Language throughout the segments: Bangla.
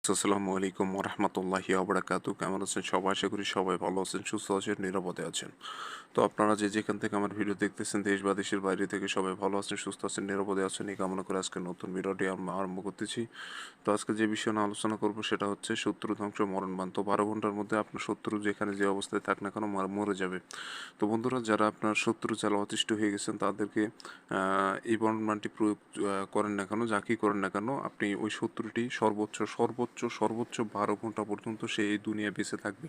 আসসালামু আলাইকুম ওরহমতুল্লাহি ওবরাকাতু। কেমন আছেন সবাই? আশা করি সবাই ভালো আছেন, সুস্থ আছেন, নিরাপদে আছেন। তো আপনারা যে যেখান থেকে আমার ভিডিও দেখতেছেন, দেশ বা দেশের বাইরে থেকে সবাই ভালো আছেন, সুস্থ আছেন, নিরাপদে আছেন, এই কামনা করে আজকে নতুন ভিডিওটি আমরা আরম্ভ করতেছি। তো আজকে যে বিষয় নিয়ে আলোচনা করব সেটা হচ্ছে শত্রু ধ্বংস মরণবাণ। তো 12 ঘন্টার মধ্যে আপনার শত্রু যেখানে যে অবস্থায় থাক না কেন মরে যাবে। তো বন্ধুরা, যারা আপনার শত্রু চালা অতিষ্ঠ হয়ে গেছেন তাদেরকে এই মরণবাণটি প্রয়োগ করেন না কেন, যাকেই করেন না কেন, আপনি ওই শত্রুটি সর্বোচ্চ সর্বোচ্চ সর্বোচ্চ 12 ঘন্টা পর্যন্ত সে এই দুনিয়ায় বেঁচে থাকবে।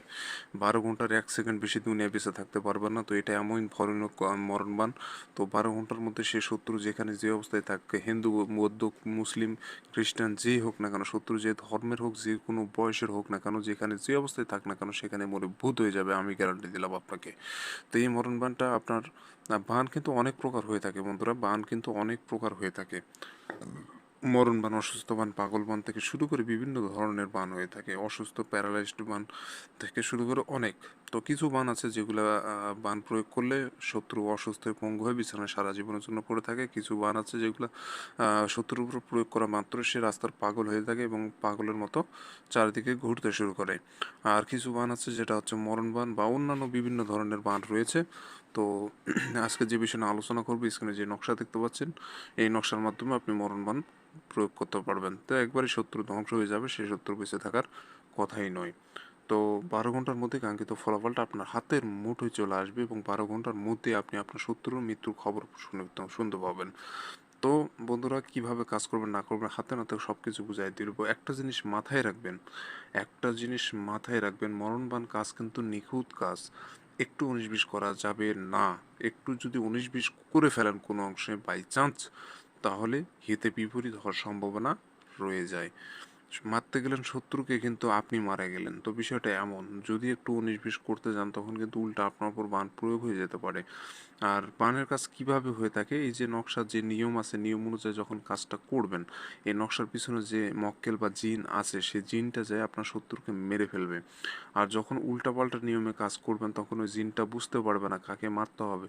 12 ঘন্টার 1 সেকেন্ড বেশি দুনিয়ায় বেঁচে থাকতে পারবে না। তো এটা এমন ভয়ানক মরণবাণ। তো 12 ঘন্টার মধ্যে সে শত্রু যেখানে যে অবস্থায় থাকে, হিন্দু, বৌদ্ধ, মুসলিম, খ্রিস্টান যেই হোক না কেন, শত্রু যে ধর্মের হোক, যে কোনো বয়সের হোক না কেন, যেখানে যে অবস্থায় থাক না কেন, সেখানে মরে ভূত হয়ে যাবে, আমি গ্যারান্টি দিলাম আপনাকে। তো এই মরণবাণটা আপনার বান কিন্তু অনেক প্রকার হয়ে থাকে বন্ধুরা, বান কিন্তু অনেক প্রকার হয়ে থাকে। মরণ বান, অসুস্থ বান, পাগল বান থেকে শুরু করে বিভিন্ন ধরনের বান হয়ে থাকে। অসুস্থ প্যারালাইজড বান থেকে শুরু করে অনেক। তো কিছু বান আছে যেগুলা বান প্রয়োগ করলে শত্রু অসুস্থ হয়ে পঙ্গু হয়ে বিছানায় সারা জীবনের জন্য পড়ে থাকে। কিছু বান আছে যেগুলো শত্রুর উপর প্রয়োগ করা মাত্র সে রাস্তার পাগল হয়ে থাকে এবং পাগলের মতো চারিদিকে ঘুরতে শুরু করে। আর কিছু বান আছে যেটা হচ্ছে মরণ বান বা অন্যান্য বিভিন্ন ধরনের বান রয়েছে। তো আজকে যে বিষয়ে নিয়ে আলোচনা করবো, স্ক্রিনে যে নকশা দেখতে পাচ্ছেন, এই নকশার মাধ্যমে আপনি মরণ বান প্রয়োগ করতে পারবেন। তো একবারই শত্রু ধ্বংস হয়ে যাবে, সেই শত্রু বেঁচে থাকার কথাই নয়। তো 12 ঘন্টার মধ্যে কাঙ্ক্ষিত ফলাফলটা আপনার হাতের মুঠোয় চলে আসবে এবং 12 ঘন্টার মধ্যে আপনি আপনার শত্রুর মৃত্যুর খবর শুনতে পাবেন। তো বন্ধুরা, কিভাবে কাজ করবেন না করবেন হাতে নাতে সব কিছু বুঝাই দিব। একটা জিনিস মাথায় রাখবেন, মরণবান কাজ কিন্তু নিখুঁত কাজ। একটু 19-20 করা যাবে না। একটু যদি 19-20 করে ফেলেন কোনো অংশে বাই চান্স, তাহলে হিতে বিপরীত হওয়ার সম্ভাবনা রয়ে যায়। মারতে গেলেন শত্রুকে, কিন্তু আপনি মারা গেলেন। তো বিষয়টা এমন, যদি একটু 19-20 করতে যান তখন কিন্তু উল্টা আপনার উপর বান প্রয়োগ হয়ে যেতে পারে। আর বানের কাজ কিভাবে হয়ে থাকে, এই যে নকশার যে নিয়ম আছে, নিয়ম অনুযায়ী যখন কাজটা করবেন, এই নকশার পিছনে যে মক্কেল বা জিন আছে, সেই জিনটা যায় আপনার শত্রুকে মেরে ফেলবে। আর যখন উল্টাপাল্টা নিয়মে কাজ করবেন তখন ওই জিনটা বুঝতে পারবে না কাকে মারতে হবে।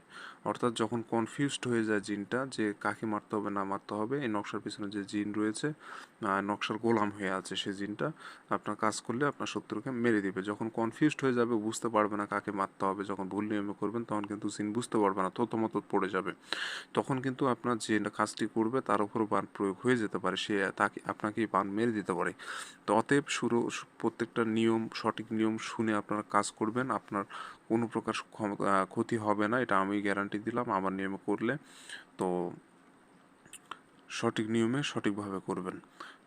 অর্থাৎ যখন কনফিউজড হয়ে যায় জিনটা যে কাকে মারতে হবে না মারতে হবে, এই নকশার পিছনে যে জিন রয়েছে, নকশার গোলাম হয়ে আছে, সেই জিনটা আপনার কাজ করলে আপনার শত্রুকে মেরে দিবে। যখন কনফিউজড হয়ে যাবে, বুঝতে পারবে না কাকে মারতে হবে, যখন ভুল নিয়মে করবেন তখন কিন্তু জিন বুঝতে পারবে না, থতমত পড়ে যাবে। তখন কিন্তু আপনার যে কাজটি করবে তার উপর বান প্রয়োগ হয়ে যেতে পারে, সে তাকে আপনাকে বান মেরে দিতে পারে। তো অতএব প্রত্যেকটা নিয়ম, সঠিক নিয়ম শুনে আপনারা কাজ করবেন, আপনার কোনো প্রকার ক্ষতি হবে না, এটা আমি গ্যারান্টি দিলাম আমার নিয়মে করলে। তো সঠিক নিয়মে সঠিকভাবে করবেন।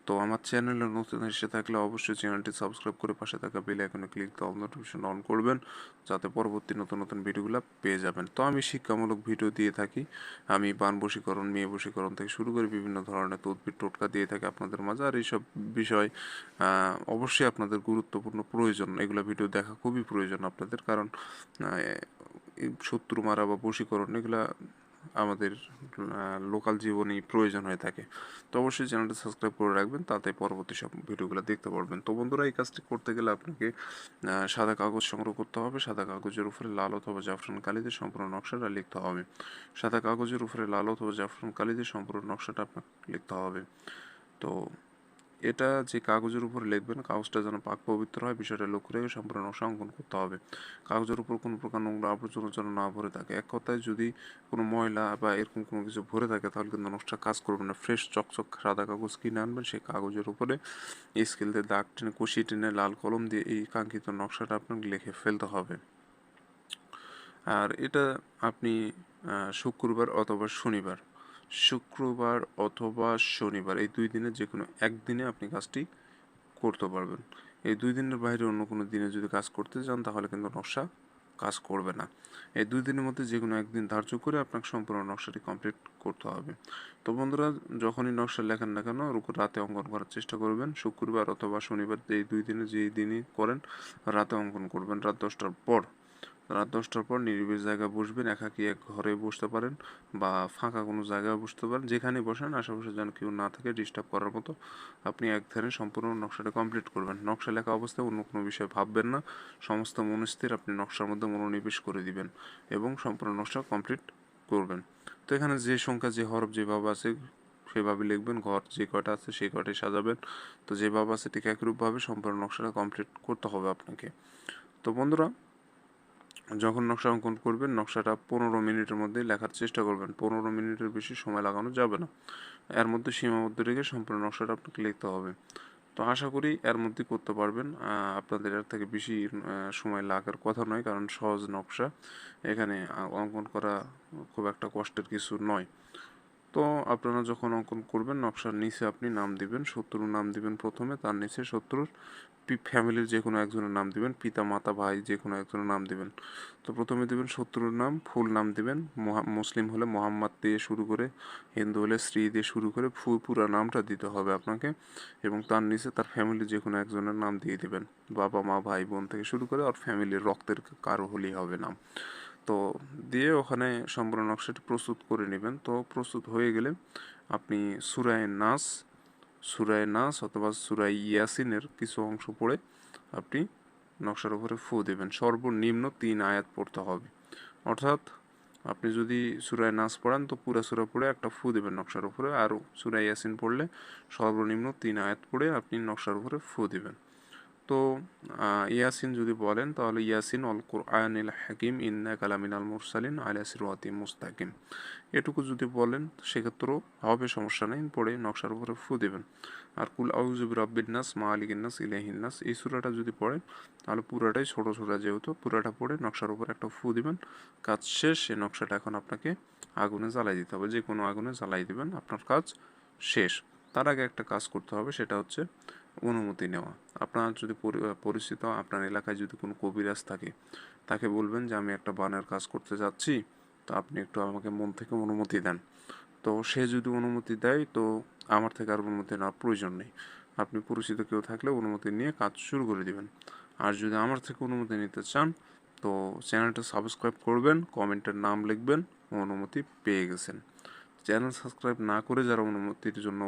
তো আমার চ্যানেলে নতুন এসে থাকলে অবশ্যই চ্যানেলটি সাবস্ক্রাইব করে পাশে থাকা বেল আইকনে ক্লিক দিয়ে অল নোটিফিকেশন অন করবেন, যাতে পরবর্তী নতুন নতুন ভিডিওগুলো পেয়ে যাবেন। তো আমি শিক্ষামূলক ভিডিও দিয়ে থাকি। আমি বান বশীকরণ, মেয়ে বশীকরণ থেকে শুরু করে বিভিন্ন ধরনের তদবির টোটকা দিয়ে থাকি আপনাদের মাঝে। আর এইসব বিষয় অবশ্যই আপনাদের গুরুত্বপূর্ণ প্রয়োজন, এগুলো ভিডিও দেখা খুবই প্রয়োজন আপনাদের। কারণ এই শত্রু মারা বা বশীকরণ এগুলা আমাদের লোকাল জীবনে প্রয়োজন হয়ে থাকে। তো অবশ্যই চ্যানেলটা সাবস্ক্রাইব করে রাখবেন, তাতে পরবর্তী সব ভিডিওগুলো দেখতে পারবেন। তো বন্ধুরা, এই কাজটি করতে গেলে আপনাকে সাদা কাগজ সংগ্রহ করতে হবে। সাদা কাগজের উপরে লাল অথবা জাফরান কালিতে সম্পূর্ণ নকশাটা লিখতে হবে। সাদা কাগজের উপরে লাল অথবা জাফরান কালিতে সম্পূর্ণ নকশাটা আপনাকে লিখতে হবে। তো এটা যে কাগজের উপর লিখবেন, কাগজটা যেন পাক পবিত্র হয়, বিষয়টা লক্ষ্য রেখে সম্পূর্ণ নকশা অঙ্কন করতে হবে। কাগজের উপর কোনো প্রকার নোংরা আবর্জনা যেন না ভরে থাকে। এক কথায়, যদি কোনো ময়লা বা এরকম কোনো কিছু ভরে থাকে তাহলে কিন্তু নকশা কাজ করবে না। ফ্রেশ চকচক সাদা কাগজ কিনে আনবেন, সেই কাগজের উপরে স্কেল দিয়ে দাগ টেনে, কষিয়ে টেনে, লাল কলম দিয়ে এই কাঙ্ক্ষিত নকশাটা আপনাকে লিখে ফেলতে হবে। আর এটা আপনি শুক্রবার অথবা শনিবার এই 2 দিনের যে কোনো একদিনে আপনি কাজটি করতে পারবেন। এই 2 দিনের বাইরে অন্য কোনো দিনে যদি কাজ করতে যান তাহলে কিন্তু নকশা কাজ করবে না। এই 2 দিনের মধ্যে যে কোনো একদিন ধার্য করে আপনাকে সম্পূর্ণ নকশাটি কমপ্লিট করতে হবে। তো বন্ধুরা, যখনই নকশা লেখেন না কেন, রাতে অঙ্কন করার চেষ্টা করবেন। শুক্রবার অথবা শনিবার এই 2 দিনে যেই দিনই করেন, রাতে অঙ্কন করবেন রাত 10টার পর। রাত 10টার পর নিরিবিলি জায়গায় বসবেন, একাকী এক ঘরে বসতে পারেন বা ফাঁকা কোনো জায়গায় বসতে পারেন, যেখানে বসেন আশেপাশে যেন কেউ না থাকে ডিস্টার্ব করার মতো। আপনি এক ধ্যানে সম্পূর্ণ নকশাটা কমপ্লিট করবেন। নকশা লেখা অবস্থায় অন্য কোনো বিষয় ভাববেন না, সমস্ত মনস্থির আপনি নকশার মধ্যে মনোনিবেশ করে দিবেন এবং সম্পূর্ণ নকশা কমপ্লিট করবেন। তো এখানে যে সংখ্যা, যে হরফ যেভাবে আছে সেভাবে লিখবেন, ঘর যে কয়টা আছে সেই কয়টাই সাজাবেন। তো যেভাবে আছে ঠিক একরূপভাবে সম্পূর্ণ নকশাটা কমপ্লিট করতে হবে আপনাকে। তো বন্ধুরা, যখন নকশা অঙ্কন করবেন নকশাটা 15 মিনিটের মধ্যে লেখার চেষ্টা করবেন। 15 মিনিটের বেশি সময় লাগানো যাবে না, এর মধ্যে সীমাবদ্ধ রেখে সম্পূর্ণ নকশাটা আপনাকে লিখতে হবে। তো আশা করি এর মধ্যে করতে পারবেন। আপনাদের এর থেকে বেশি সময় লাগার কথা নয়, কারণ সহজ নকশা, এখানে অঙ্কন করা খুব একটা কষ্টের কিছু নয়। তো আপনারা যখন অঙ্কন করবেন নকশার নিচে আপনি নাম দিবেন, শত্রুর নাম দিবেন প্রথমে, তার নিচে শত্রুর ফ্যামিলির যে কোনো একজনের নাম দিবেন, পিতা মাতা ভাই যে কোনো একজনের নাম দিবেন। তো প্রথমে দিবেন শত্রুর নাম, ফুল নাম দিবেন, মুসলিম হলে মোহাম্মদ দিয়ে শুরু করে, হিন্দু হলে শ্রী দিয়ে শুরু করে পুরা নামটা দিতে হবে আপনাকে, এবং তার নিচে তার ফ্যামিলির যে কোনো একজনের নাম দিয়ে দিবেন, বাবা মা ভাই বোন থেকে শুরু করে আর ফ্যামিলির রক্তের কারো হলেই হবে নাম। তো দিয়ে ওখানে সম্পূর্ণ নকশাটি প্রস্তুত করে নেবেন। তো প্রস্তুত হয়ে গেলে আপনি সূরায়ে নাস অথবা সূরা ইয়াসিনের কিছু অংশ পড়ে আপনি নকশার উপরে ফু দেবেন। সর্বনিম্ন 3 আয়াত পড়তে হবে। অর্থাৎ আপনি যদি সূরা নাস পড়েন তো পুরা সূরা পড়ে একটা ফু দেবেন নকশার উপরে, আর সূরা ইয়াসিন পড়লে সর্বনিম্ন 3 আয়াত পড়ে আপনি নকশার উপরে ফু দেবেন। তো ইয়াসিন যদি বলেন তাহলে ইয়াসিন অল কুরআনিল হাকিম ইন্নাকা লামিনাল মুরসালিন আলা সিরাতিম মুস্তাকিম, এটুকু যদি বলেন সেক্ষেত্রেও হবে, সমস্যা নেই, পড়ে নকশার উপরে ফু দেবেন। আর কুল আউযু বিরাব্বিন নাস মালিকিন নাস ইলাহিন নাস এই সূরাটা যদি পড়েন তাহলে পুরাটাই ছোট সূরা, যেহেতু পুরাটা পড়ে নকশার উপর একটা ফু দিবেন, কাজ শেষ। এই নকশাটা এখন আপনাকে আগুনে জ্বালাই দিতে হবে, যে কোনো আগুনে জ্বালাই দিবেন, আপনার কাজ শেষ। তার আগে একটা কাজ করতে হবে, সেটা হচ্ছে অনুমতি নেওয়া। আপনার যদি পরিচিত আপনার এলাকায় যদি কোনো কবিরাজ থাকে, তাকে বলবেন যে আমি একটা বানের কাজ করতে যাচ্ছি, তো আপনি একটু আমাকে মন থেকে অনুমতি দেন। তো সে যদি অনুমতি দেয় তো আমার থেকে আর অনুমতি নেওয়ার প্রয়োজন নেই, আপনি পরিচিত কেউ থাকলে অনুমতি নিয়ে কাজ শুরু করে দিবেন। আর যদি আমার থেকে অনুমতি নিতে চান তো চ্যানেলটা সাবস্ক্রাইব করবেন, কমেন্টের নাম লিখবেন, অনুমতি পেয়ে গেছেন। চ্যানেল সাবস্ক্রাইব না করে যারা অনুমতির জন্য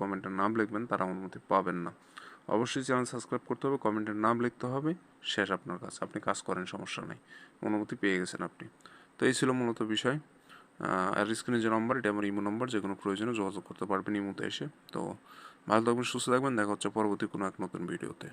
কমেন্টের নাম লিখবেন তারা অনুমতি পাবেন না। অবশ্যই চ্যানেল সাবস্ক্রাইব করতে হবে, কমেন্টের নাম লিখতে হবে, শেষ আপনার কাজ, আপনি কাজ করেন, সমস্যা নেই, অনুমতি পেয়ে গেছেন আপনি। তো এই ছিল মূলত বিষয়। আর স্ক্রিনে যে নম্বর, এটা আমার ইমো নম্বর, যে কোনো প্রয়োজনে যোগাযোগ করতে পারবেন ইমোতে এসে। তো ভালো থাকবেন, সুস্থ থাকবেন, দেখা হচ্ছে পরবর্তী কোনো এক নতুন ভিডিওতে।